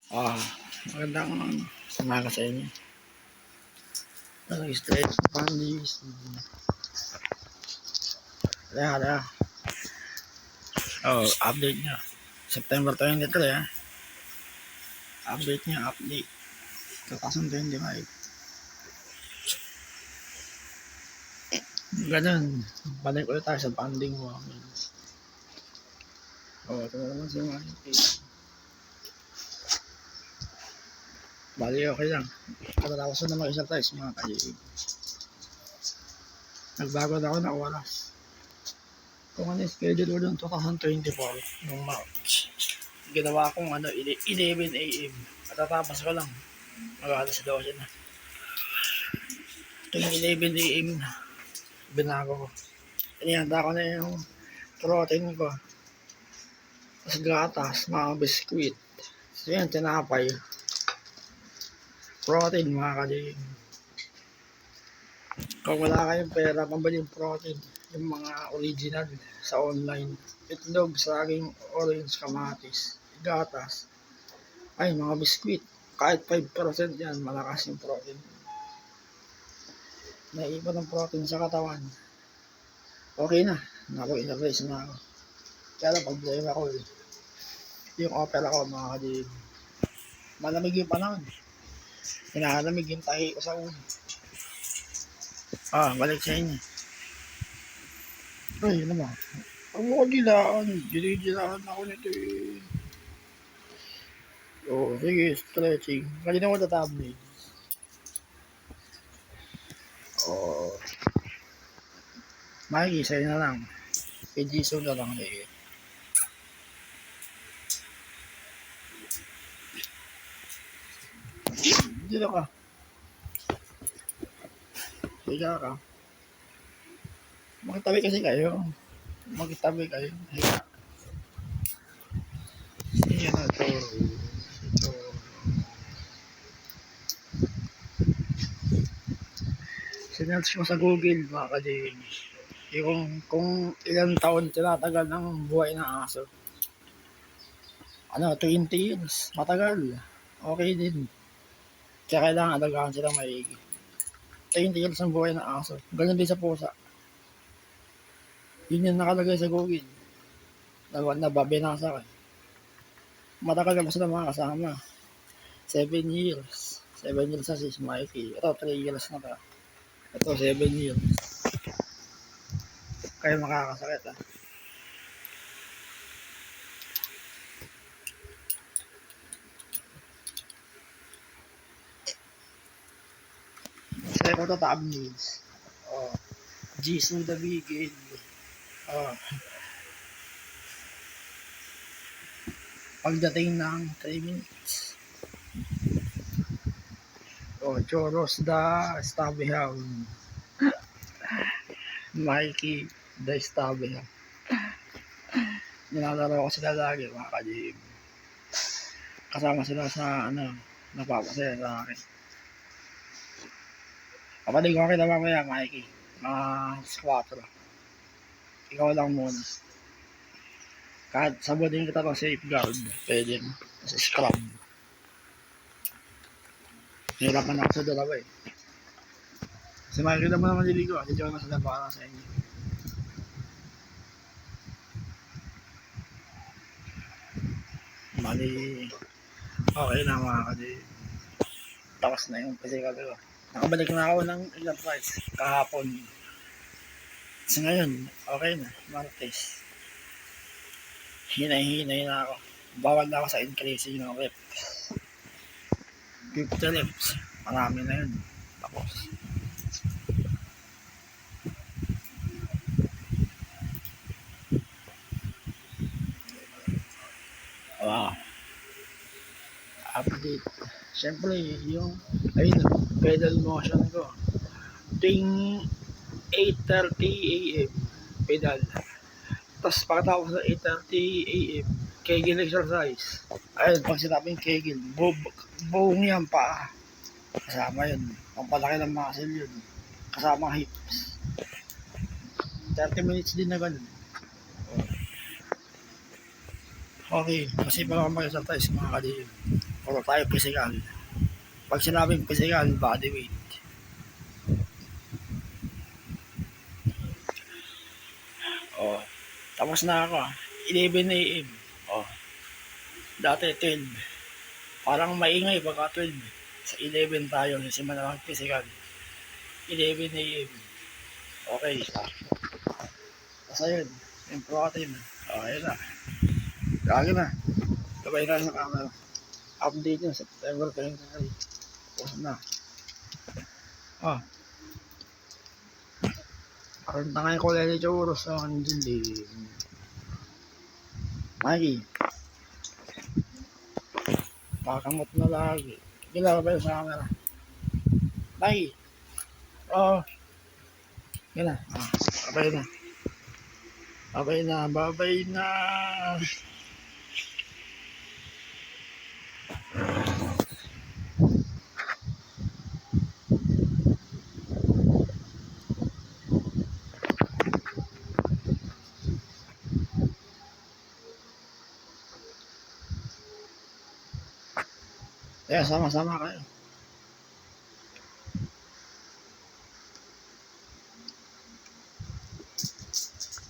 Ah, magandang umaga sa inyo. Straight families. Kaya, update niya. September 23, update niya, update. 2025. Ganun. Balik ulit tayo sa banding mo. Ito na naman si Mikey. Bali, okay lang. Katapos na mag-exercise, mga kalig. Nagbago na ako ng oras. Kung ano schedule ko noong 2024, noong March. Ginawa kong 11 a.m. Matatapos ko lang. Mag-alas 12 na. Ito yung 11 a.m. Binago ko. Inihanda ko na yung protein ko. Tapos gatas, mga biskuit. So yan, tinapay. Protein, mga kaling. Kung wala kayong pera, pambali yung protein. Yung mga original sa online. Itlog, saging, orange, kamatis, gatas. Ay, mga biskuit. Kahit 5% yan, malakas yung protein. Naiipon ng protein sa katawan. Okay na. Nakapag-exercise na ako. Kaya lang, problema ko eh. Yung opera ko, mga kalig. Malamig yung panahon. Hinahalamig yung tahi ko sa ulo. Balik sa inyo. Ay, yun naman. Huwag mo ko dilaan. Dinidilaan ako nito eh. Sige, stretching. Kanina ko tatabli. Mikey, sa'yo na lang. Kay Jisoo na lang eh. Dito ka. Higa ka. Magtabi kasi kayo. Magtabi kayo. Higa. Higa na ito. Sinerch ko sa Google, mga kaling. Yung kung ilang taon tinatagal ng buhay ng aso. 20 years. Matagal. Okay din. Kaya kailangan alagaan sila maigi. 20 years ang buhay ng aso. Ganun din sa pusa. Yun yung nakalagay sa Google. Nababinasa ko. Matagal na sila mga kasama. 7 years. 7 years na si Mikey. Ito, 3 years na to. Ito, 7 years. Kaya makakasakit Kasi ko ito thumbnails. Jisoo the Bigel. Pagdating ng 3 minutes. Choros the Stubby Hound. Mikey the Stubby Hound. Nilalaro ko sila lagi, mga kalim. Kasama sila sa napapasaya sa akin. Kapatid ko kita mamaya, Mikey. Mga 4. Ikaw lang muna. Kahit sabutin kita pang safeguard, pwede mo. Kasi scrub. Hirapan ako sa dalawa eh. Si Mikey naman naman niligo. Hindi ko naman sila para sa inyo. Mali. Okay na, mga kalim. Tapos na yung physical ko. Nakabalik na ako ng ilang price kahapon. So ngayon, okay na. Martes. Hinay-hinay na ako. Bawal na ako sa increasing ng reps. 50 reps. Marami na yun. Tapos. Update. Siyempre, yung pedal motion ko. Ting 8:30 a.m. pedal. Tapos pagkatapos ng 8:30 a.m. Kegel exercise. Ayun, pag sinabing Kegel, buong yan pa. Kasama yun. Pampalaki ng muscle yun. Kasama hips. 30 minutes din na ganun. Okay, kasi pa mag-exercise, mga kalim. Puro tayo physical. Pag sinabing physical, body weight. Oh, tapos na ako. 11 a.m. Oh, dati 12. Parang maingay pagka 12. Sa 11 tayo, sisimula na mag-physical. 11 a.m. Okay, sakto. Tapos ayun, yung protein. Okay na. Lagi na. Sabay na sa camera. Update yun, September 23. Tapos na. Ah, parang tangay ko lang yung churros. So, andun din. Mikey, kakamot na lagi. Ginawa ba yun sa camera? Mikey, oh, yun na. Ah, babay na. Babay na, babay na. Kaya sama-sama kayo.